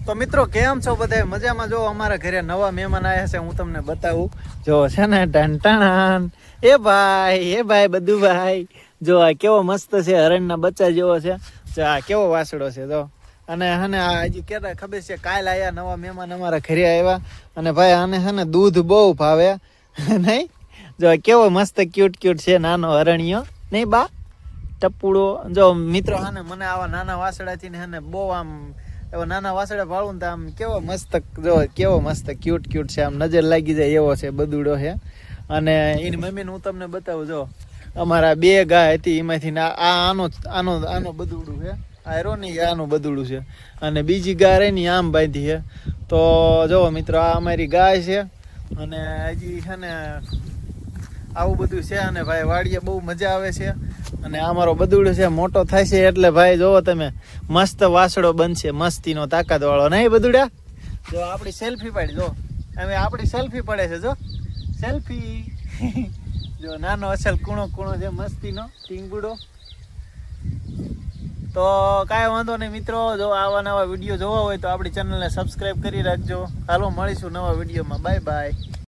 તો મિત્રો કેમ છો બધા મજામાં? જો અમારા ઘરે નવા મહેમાન આવ્યા છે, હું તમને બતાવું. જો છે ને ટન એ ભાઈ બધું ભાઈ જો આ કેવો મસ્ત છે, હરણના બચ્ચા જેવો છે. જો આ કેવો વાસડો છે જો. અને હને આ હજી કેતા ખબર છે કાલ આયા નવા મહેમાન અમારા ઘરે આવ્યા. અને ભાઈ આને છે ને દૂધ બહુ ભાવે નહીં. જો કેવો મસ્ત ક્યુટ છે નાનો હરણિયો નહીં બા ટપુડો. જો મિત્રો હાને મને આવા નાના વાસડાથી ને હને બહુ આમ એવો નાના વાસડા ભાળું ને આમ કેવો મસ્ત જો કેવો મસ્ત ક્યુટ છે, આમ નજર લાગી જાય એવો છે બદુડો છે. અને એની મમ્મીને હું તમને બતાવું. જો અમારા બે ગાય હતી એમાંથી આનો બદુડું છે, આ રોની આનું બદુડું છે, અને બીજી ગાય રહી આમ બાંધી છે. તો જો મિત્રો આ અમારી ગાય છે. અને હજી છે ને આવું બધું છે. અને ભાઈ વાડીએ બહુ મજા આવે છે. અને અમારો બદુડો છે મોટો થાય છે એટલે ભાઈ જોવો તમે મસ્ત વાસડો બનશે, મસ્તીનો તાકાત વાળો નહીં બદુડા. જો આપણી સેલ્ફી પાડી જો હવે આપણી સેલ્ફી પડે છે. જો સેલ્ફી જો નાનો અસલ કૂણો છે મસ્તીનો ટીંગુડો. તો કાંઈ વાંધો નહીં મિત્રો, જો આવા નવા વિડીયો જોવા હોય તો આપણી ચેનલને સબસ્ક્રાઈબ કરી રાખજો. હાલો મળીશું નવા વિડીયોમાં. બાય.